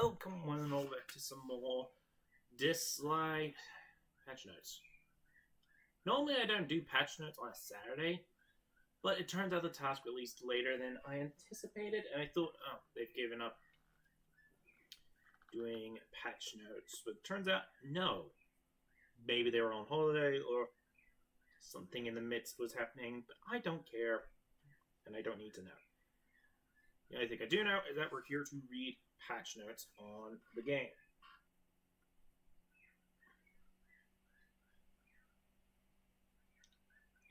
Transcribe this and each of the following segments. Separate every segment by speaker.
Speaker 1: welcome one and all back to some more Dislyte patch notes. Normally I don't do patch notes on a Saturday, but it turns out the task released later than I anticipated, and I thought, oh, they've given up doing patch notes. But it turns out, no. Maybe they were on holiday, or something in the midst was happening, but I don't care, and I don't need to know. The only thing I do know is that we're here to read patch notes on the game.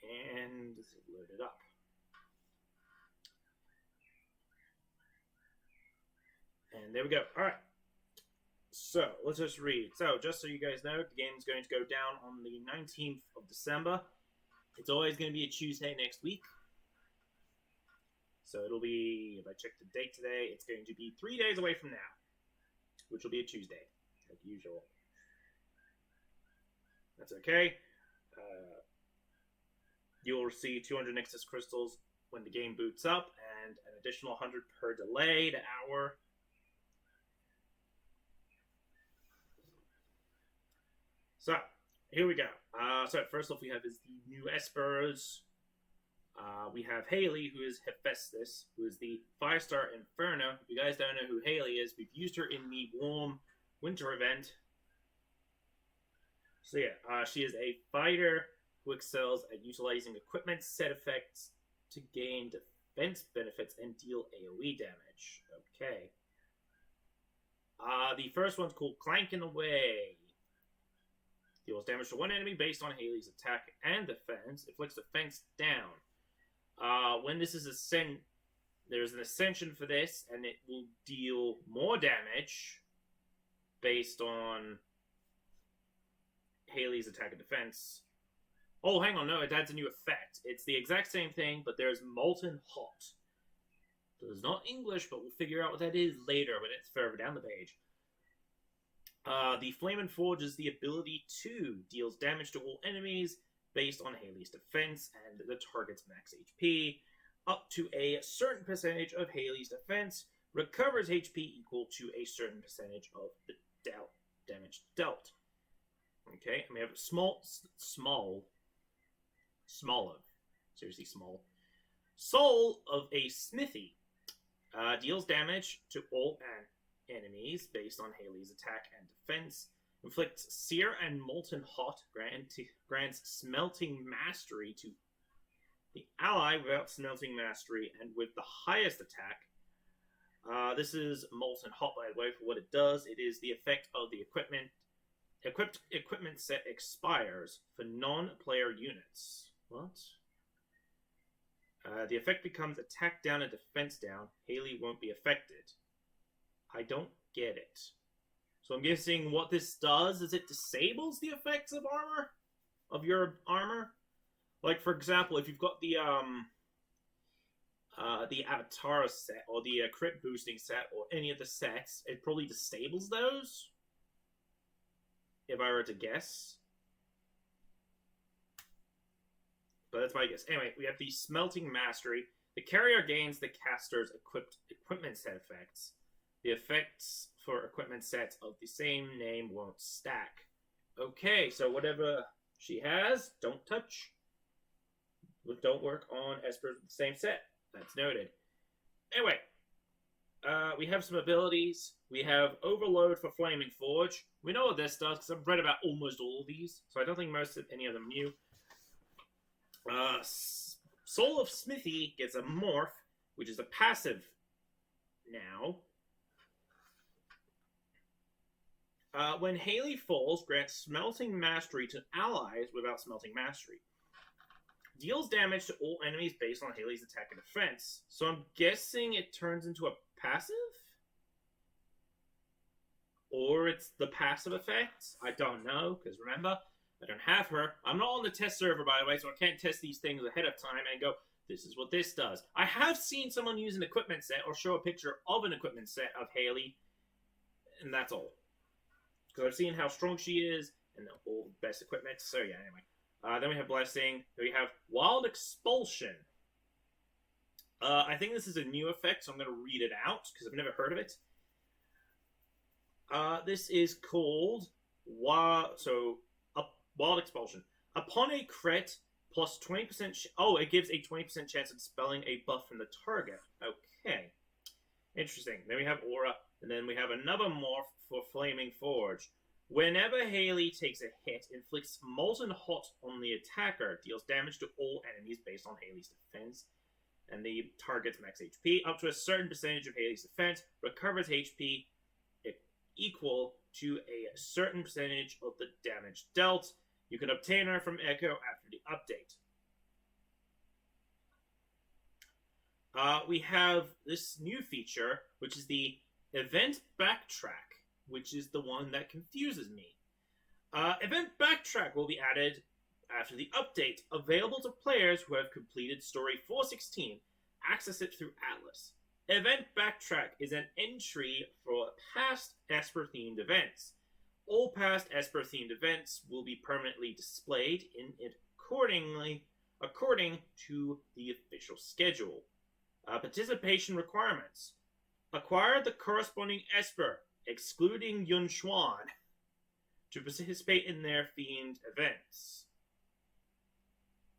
Speaker 1: And load it up. And there we go. All right. So let's just read. So just so you guys know, the game is going to go down on the 19th of December. It's always going to be a Tuesday next week. So it'll be, if I check the date today, it's going to be 3 days away from now, which will be a Tuesday, like usual. That's okay. You'll receive 200 Nexus crystals when the game boots up, and an additional 100 per delayed hour. So, here we go. So first off, we have is the new Espers. We have Haley, who is Hephaestus, who is the 5-star Inferno. If you guys don't know who Haley is, we've used her in the Warm Winter event. So yeah, she is a fighter who excels at utilizing equipment set effects to gain defense benefits and deal AoE damage. Okay. The first one's called Clanking Away. Deals damage to one enemy based on Haley's attack and defense. Inflicts defense down. When this is there's an ascension for this, and it will deal more damage based on Haley's attack and defense. Oh, hang on, no, it adds a new effect. It's the exact same thing, but there's Molten Hot. So it's not English, but we'll figure out what that is later when it's further down the page. The Flame and Forge is the ability to deals damage to all enemies based on Haley's defense and the target's max HP, up to a certain percentage of Haley's defense, recovers HP equal to a certain percentage of the damage dealt. Okay, and we have smaller, seriously small, Soul of a Smithy, deals damage to all enemies based on Haley's attack and defense, inflicts Sear and Molten Hot, grants Smelting Mastery to the ally without Smelting Mastery and with the highest attack. This is Molten Hot, by the way, for what it does. It is the effect of the equipped equipment set expires for non-player units. What? The effect becomes attack down and defense down. Haley won't be affected. I don't get it. So I'm guessing what this does is it disables the effects of armor, of your armor. Like, for example, if you've got the Avatar set or the crit boosting set or any of the sets, it probably disables those. If I were to guess. But that's my guess. Anyway, we have the Smelting Mastery. The carrier gains the caster's equipment set effects. The effects for equipment sets of the same name won't stack. Okay, so whatever she has, don't touch. Don't work on Espers with the same set. That's noted. Anyway, we have some abilities. We have Overload for Flaming Forge. We know what this does, because I've read about almost all of these, so I don't think any of them new. Soul of Smithy gets a Morph, which is a passive now. When Haley falls, grants Smelting Mastery to allies without Smelting Mastery. Deals damage to all enemies based on Haley's attack and defense. So I'm guessing it turns into a passive? Or it's the passive effect? I don't know, because remember, I don't have her. I'm not on the test server, by the way, so I can't test these things ahead of time and go, this is what this does. I have seen someone use an equipment set or show a picture of an equipment set of Haley, and that's all. Because I've seen how strong she is and all the best equipment. So yeah, anyway. Then we have Blessing. Then we have Wild Expulsion. I think this is a new effect, so I'm going to read it out because I've never heard of it. This is called Wild Expulsion. Upon a crit, plus 20%. It gives a 20% chance of dispelling a buff from the target. Okay. Interesting. Then we have Aura, and then we have another morph for Flaming Forge. Whenever Haley takes a hit, inflicts Molten Hot on the attacker, deals damage to all enemies based on Haley's defense, and the target's max HP. Up to a certain percentage of Haley's defense, recovers HP equal to a certain percentage of the damage dealt. You can obtain her from Echo after the update. We have this new feature, which is the Event Backtrack, which is the one that confuses me. Event Backtrack will be added after the update, available to players who have completed Story 416. Access it through Atlas. Event Backtrack is an entry for past Esper-themed events. All past Esper-themed events will be permanently displayed in it according to the official schedule. Participation requirements. Acquire the corresponding Esper, excluding Yun Xuan, to participate in their themed events.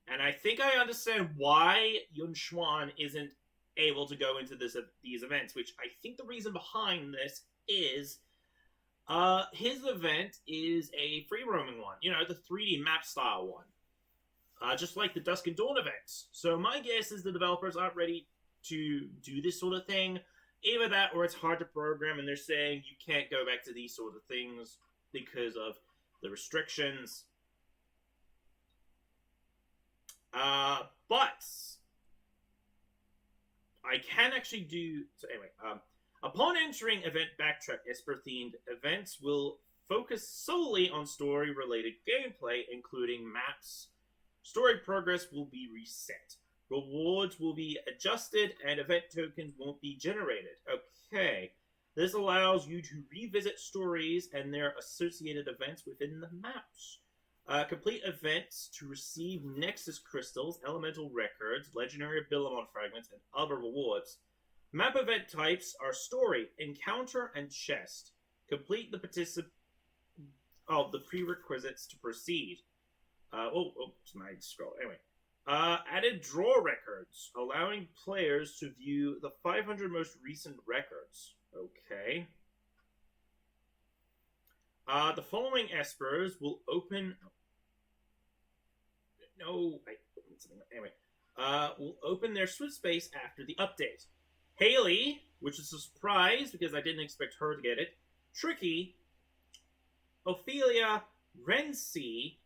Speaker 1: And I think I understand why Yun Xuan isn't able to go into these events, which I think the reason behind this is his event is a free roaming one, the 3D map style one, just like the Dusk and Dawn events. So my guess is the developers aren't ready to do this sort of thing. Either that or it's hard to program and they're saying you can't go back to these sort of things because of the restrictions. But I can actually do... So anyway, upon entering Event Backtrack, Esper-themed events will focus solely on story-related gameplay, including maps. Story progress will be reset. Rewards will be adjusted, and event tokens won't be generated. Okay. This allows you to revisit stories and their associated events within the maps. Complete events to receive Nexus Crystals, Elemental Records, Legendary Billimon Fragments, and other rewards. Map event types are Story, Encounter, and Chest. Complete the the prerequisites to proceed. My scroll. Anyway. Added draw records, allowing players to view the 500 most recent records. Okay. The following Espers will open... Anyway. Will open their Swift Space after the update. Haley, which is a surprise because I didn't expect her to get it. Tricky. Ophelia. Renzi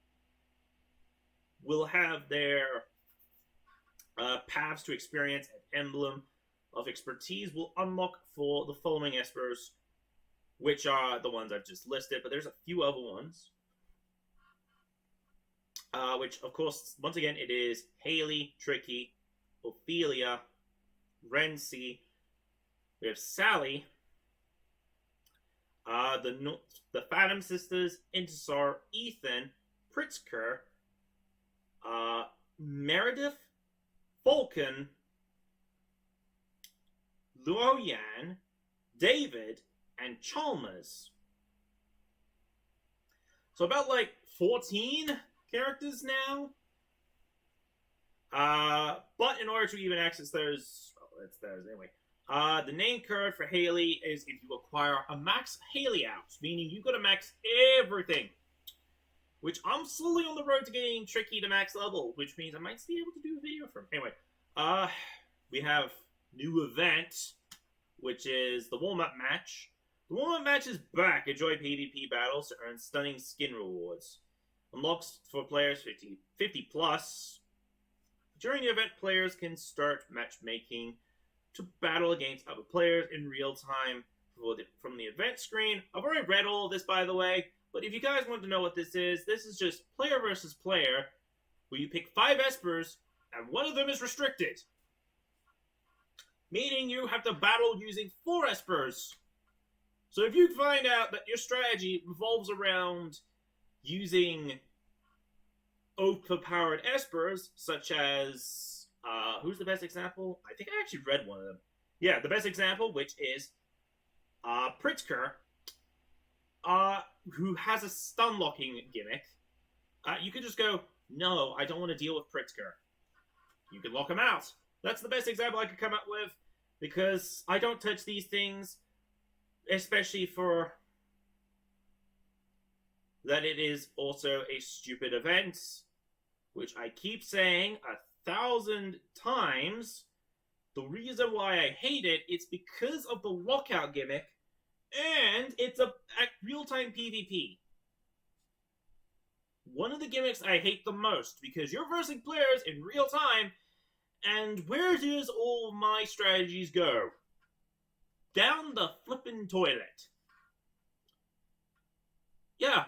Speaker 1: will have their paths to experience and emblem of expertise will unlock for the following Espers, which are the ones I've just listed, but there's a few other ones. Which, of course, once again, it is Haley, Tricky, Ophelia, Renzi. We have Sally, the Phantom Sisters, Intisar, Ethan, Pritzker, Meredith, Falcon, Luoyan, David, and Chalmers. So about 14 characters now. But in order to even access those, it's theirs anyway. The name card for Haley is if you acquire a max Haley out, meaning you got to max everything. Which I'm slowly on the road to getting Tricky to max level, which means I might be able to do a video from. Anyway, we have new event, which is the warm-up match. The warm-up match is back. Enjoy PvP battles to earn stunning skin rewards. Unlocks for players 50 plus. During the event, players can start matchmaking to battle against other players in real time from the event screen. I've already read all of this, by the way. But if you guys want to know what this is just player versus player, where you pick 5 Espers, and one of them is restricted. Meaning you have to battle using 4 Espers. So if you find out that your strategy revolves around using overpowered Espers, such as, who's the best example? I think I actually read one of them. Yeah, the best example, which is Pritzker. who has a stun locking gimmick, you could just go, no, I don't want to deal with Pritzker. You can lock him out. That's the best example I could come up with, because I don't touch these things, especially for that it is also a stupid event, which I keep saying 1,000 times. The reason why I hate it, it's because of the lockout gimmick, and it's a real-time PvP. One of the gimmicks I hate the most, because you're versing players in real time, and where does all my strategies go? Down the flippin' toilet. Yeah,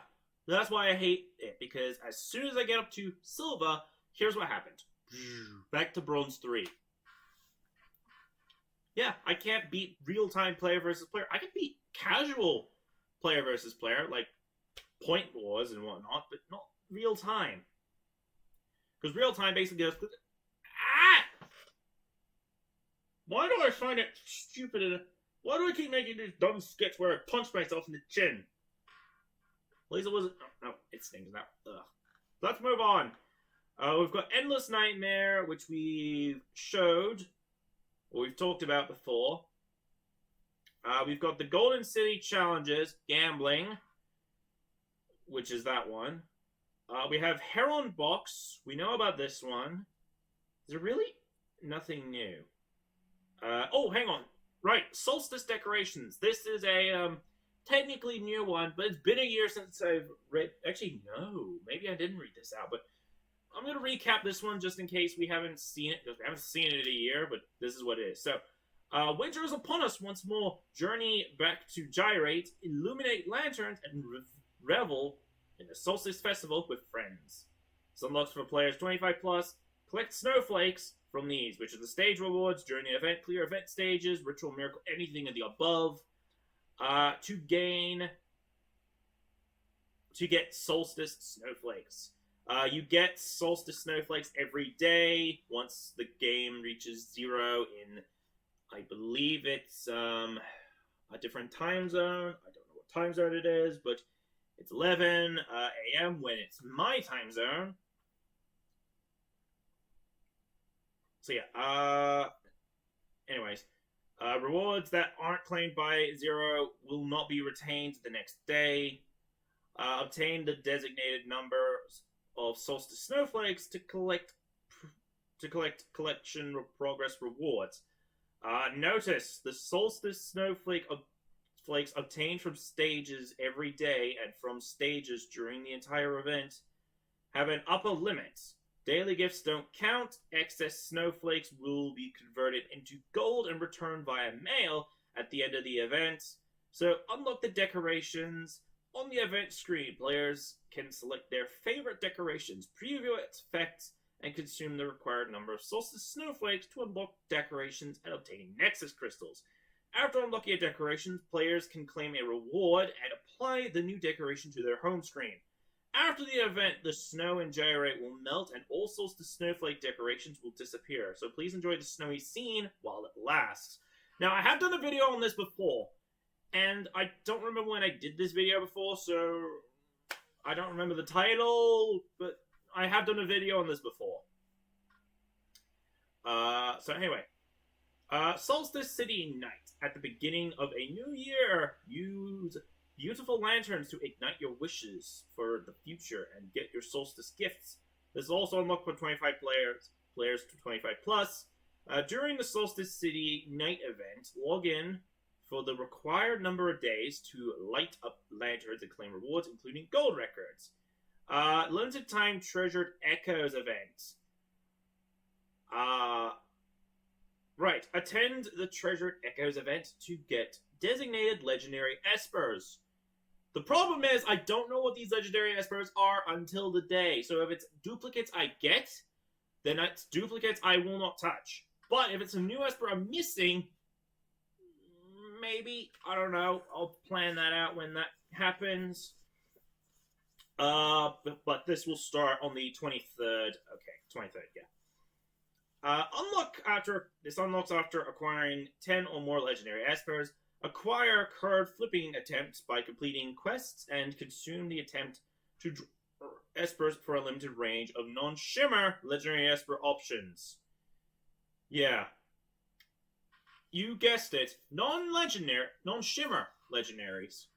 Speaker 1: that's why I hate it, because as soon as I get up to Silver, here's what happened. Back to Bronze 3. Yeah, I can't beat real-time player versus player. I can beat casual player versus player, like point wars and whatnot, but not real-time. Because real-time basically goes... Ah! Why do I find it stupid? Why do I keep making these dumb skits where I punch myself in the chin? At least it wasn't... Oh, no, it stings now. Ugh. Let's move on. We've got Endless Nightmare, which we've showed... we've talked about before. We've got the Golden City Challenges, Gambling, which is that one. We have Heron Box. We know about this one. Is there really nothing new? Oh, hang on. Right, Solstice Decorations. This is a technically new one, but it's been a year since I've read... Actually, no. Maybe I didn't read this out, but I'm going to recap this one just in case we haven't seen it, because we haven't seen it in a year, but this is what it is. So, winter is upon us once more. Journey back to Gyrate, illuminate lanterns, and revel in the Solstice Festival with friends. This unlocks for players 25 plus. Collect snowflakes from these, which are the stage rewards during the event, clear event stages, ritual miracle, anything of the above, to get Solstice snowflakes. You get Solstice Snowflakes every day once the game reaches 0 in, I believe it's a different time zone. I don't know what time zone it is, but it's 11 a.m. when it's my time zone. So yeah, anyways, rewards that aren't claimed by 0 will not be retained the next day. Obtain the designated numbers of Solstice Snowflakes to collect collection progress rewards. Notice the Solstice Snowflakes obtained from stages every day and from stages during the entire event have an upper limit. Daily gifts don't count. Excess snowflakes will be converted into gold and returned via mail at the end of the event. So unlock the decorations. On the event screen, players can select their favorite decorations, preview its effects, and consume the required number of Solstice Snowflakes to unlock decorations and obtain Nexus Crystals. After unlocking a decoration, players can claim a reward and apply the new decoration to their home screen. After the event, the snow in Gyrate will melt and all Solstice Snowflake decorations will disappear, so please enjoy the snowy scene while it lasts. Now, I have done a video on this before, and I don't remember when I did this video before, so I don't remember the title, but I have done a video on this before. So anyway, Solstice City Night. At the beginning of a new year, use beautiful lanterns to ignite your wishes for the future and get your Solstice gifts. This is also unlocked for 25 players to 25 plus. During the Solstice City Night event, log in for the required number of days to light up lanterns and claim rewards, including gold records. Limited time Treasured Echoes event. Right. Attend the Treasured Echoes event to get designated legendary espers. The problem is, I don't know what these legendary espers are until the day. So if it's duplicates I get, then it's duplicates I will not touch. But if it's a new esper I'm missing, maybe, I don't know. I'll plan that out when that happens. But this will start on the 23rd. Okay, 23rd, yeah. This unlocks after acquiring 10 or more legendary espers. Acquire card flipping attempts by completing quests and consume the attempt to draw Espers for a limited range of non-shimmer legendary Esper options. Yeah. You guessed it. Non-shimmer legendaries.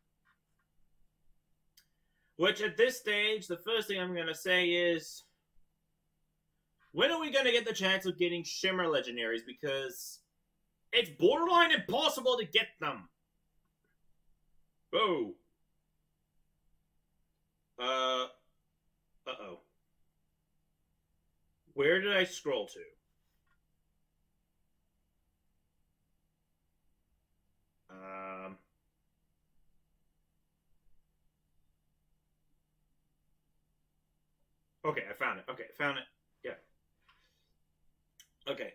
Speaker 1: Which at this stage, the first thing I'm going to say is, when are we going to get the chance of getting shimmer legendaries? Because it's borderline impossible to get them. Whoa. Uh-oh. Where did I scroll to? Okay, I found it. Okay, found it. Yeah. Okay,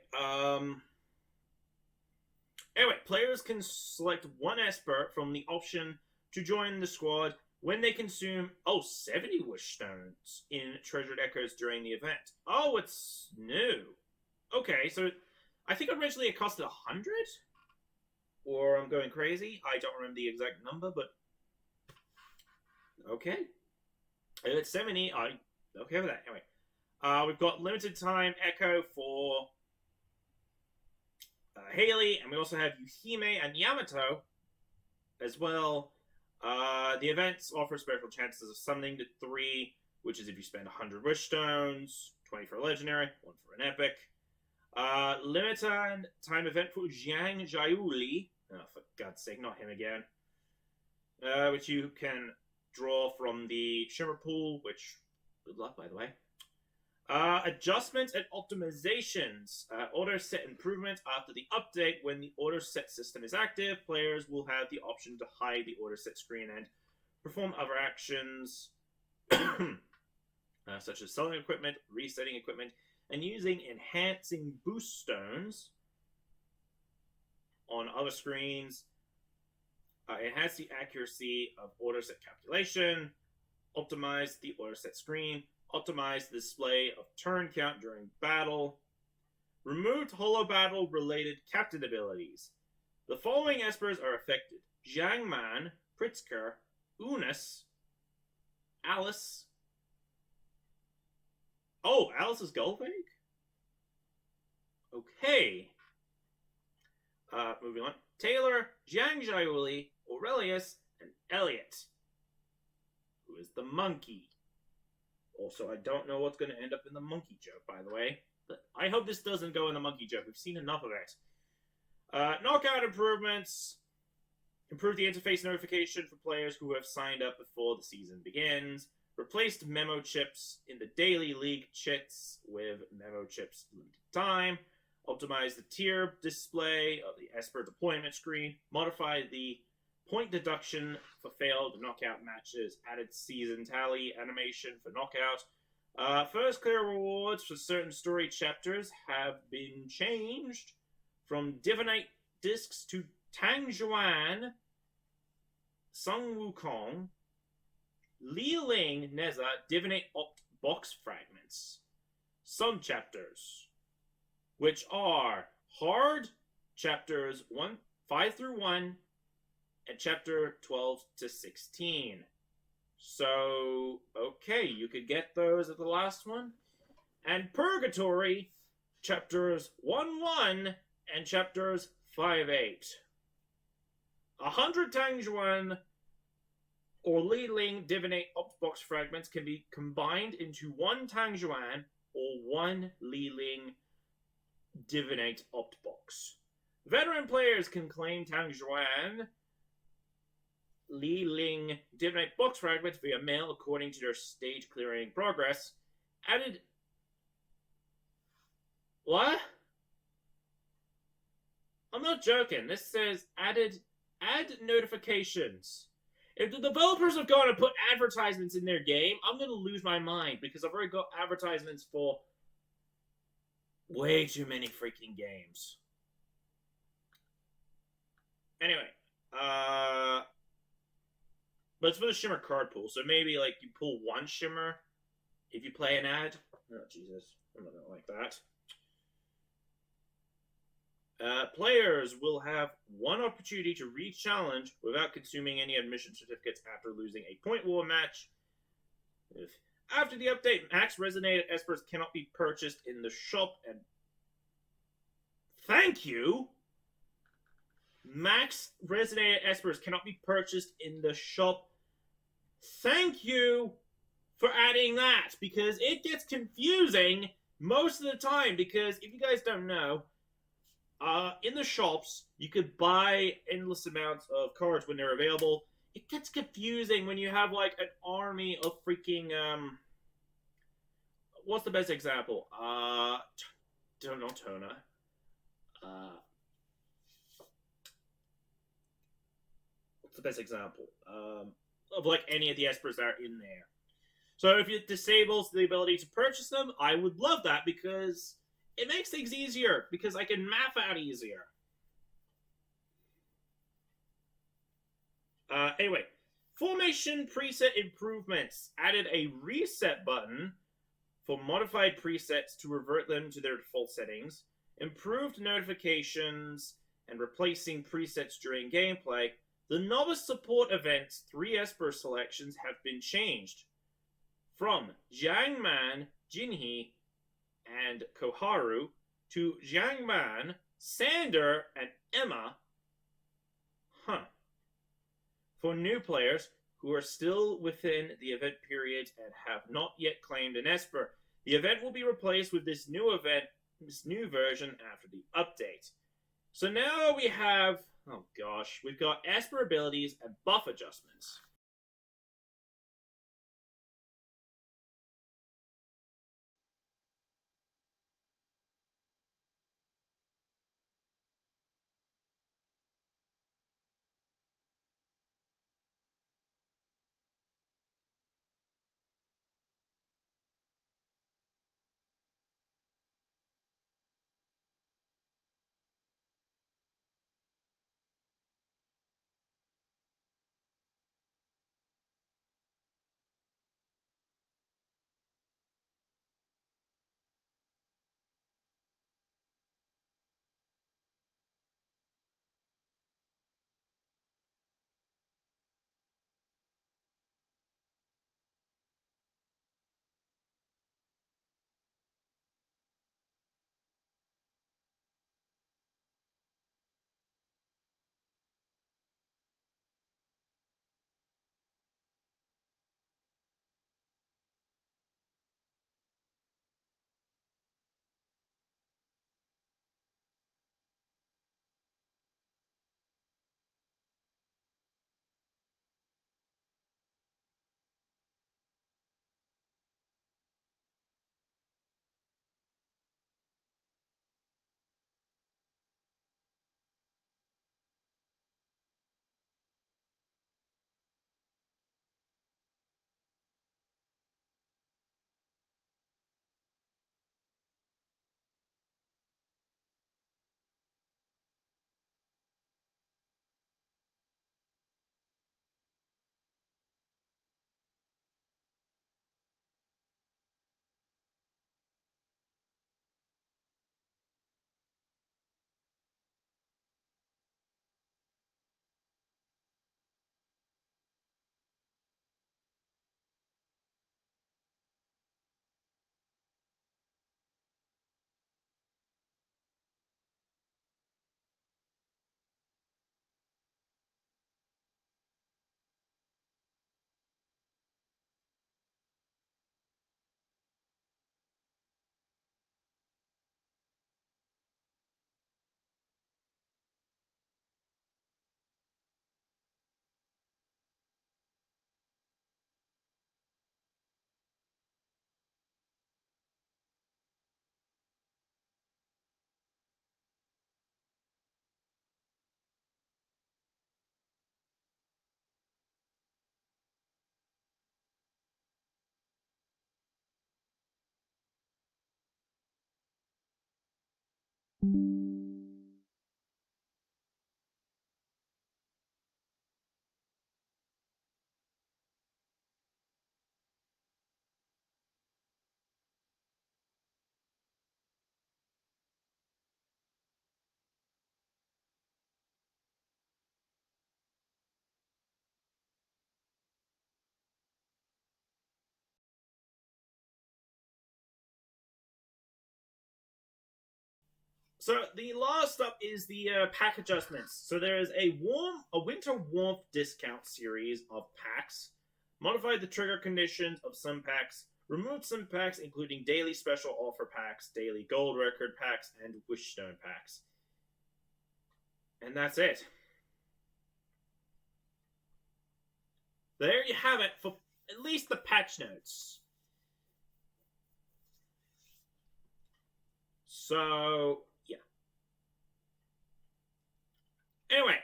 Speaker 1: Anyway, players can select one Esper from the option to join the squad when they consume, 70 wish stones in Treasured Echoes during the event. Oh, it's new. Okay, so I think originally it costed 100? Or I'm going crazy. I don't remember the exact number, but okay. If it's 70, I'm okay with that. Anyway, we've got limited time Echo for Haley, and we also have Yuhime and Yamato as well. The events offer special chances of summoning to 3, which is if you spend 100 wish stones, 20 for a legendary, 1 for an epic. Limited time event for Jiang Jiaoli. Oh, for God's sake, not him again. Which you can draw from the Shimmer Pool, which, good luck, by the way. Adjustments and optimizations. Order set improvements after the update. When the order set system is active, players will have the option to hide the order set screen and perform other actions, such as selling equipment, resetting equipment, and using enhancing boost stones on other screens. Enhance the accuracy of order set calculation, optimize the order set screen, optimize the display of turn count during battle, removed holo battle related captain abilities. The following Espers are affected: Jiangman, Pritzker, Unis, Alice. Oh, Alice's Gullwig? Okay. Moving on. Taylor, Jiang Jiaoli, Aurelius, and Elliot, who is the monkey. Also, I don't know what's going to end up in the monkey joke, by the way. But I hope this doesn't go in the monkey joke. We've seen enough of it. Knockout improvements. Improve the interface notification for players who have signed up before the season begins. Replaced memo chips in the daily league chits with memo chips limited time. Optimize the tier display of the Esper deployment screen. Modify the point deduction for failed knockout matches. Added season tally animation for knockout. First clear rewards for certain story chapters have been changed from Divinite discs to Tang Zhuan, Sung Wukong, Li Ling Neza Divinate Opt box fragments. Some chapters, which are hard chapters 5 through 1 and chapter 12 to 16. So, okay, you could get those at the last one. And Purgatory, chapters 1-1 and chapters 5-8. 100 Tangjuan or Li Ling Divinate Optbox fragments can be combined into 1 Tangjuan or 1 Li Ling Divinate Optbox. Veteran players can claim Tangjuan Li Ling Divinate Box fragments via mail according to their stage clearing progress. Added. What? I'm not joking. This says add notifications. If the developers have gone and put advertisements in their game, I'm going to lose my mind because I've already got advertisements for way too many freaking games. Anyway, but it's for the Shimmer card pool, so maybe like you pull 1 Shimmer if you play an ad. Oh, Jesus. I'm not going to like that. Players will have one opportunity to re-challenge without consuming any admission certificates after losing a point war match. After the update, Max Resonated Espers cannot be purchased in the shop and... Thank you! Max Resonated Espers cannot be purchased in the shop. Thank you for adding that, because it gets confusing most of the time, because if you guys don't know, in the shops, you could buy endless amounts of cards when they're available. It gets confusing when you have, like, an army of freaking, what's the best example? Not Tona. What's the best example? Of, like, any of the Espers that are in there. So if it disables the ability to purchase them, I would love that, because it makes things easier, because I can math out easier. Anyway, formation preset improvements added a reset button for modified presets to revert them to their default settings, improved notifications, and replacing presets during gameplay. The novice support event's 3 Esper selections have been changed from Jiangman, Jinhee, and Koharu to Jiangman, Sander, and Emma. For new players who are still within the event period and have not yet claimed an Esper, the event will be replaced with this new version after the update. So now we have, oh gosh, we've got Esper abilities and buff adjustments. So the last up is the pack adjustments. So there is a winter warmth discount series of packs. Modified the trigger conditions of some packs. Removed some packs, including daily special offer packs, daily gold record packs, and wishstone packs. And that's it. There you have it for at least the patch notes. So yeah. Anyway,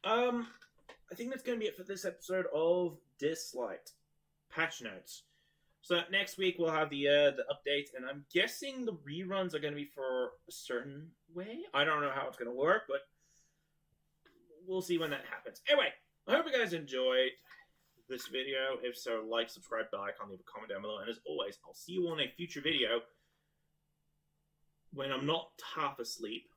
Speaker 1: I think that's going to be it for this episode of Dislyte patch notes. So next week we'll have the updates, and I'm guessing the reruns are going to be for a certain way. I don't know how it's going to work, but we'll see when that happens. Anyway, I hope you guys enjoyed this video. If so, like, subscribe, bell icon, leave a comment down below. And as always, I'll see you on a future video when I'm not half asleep.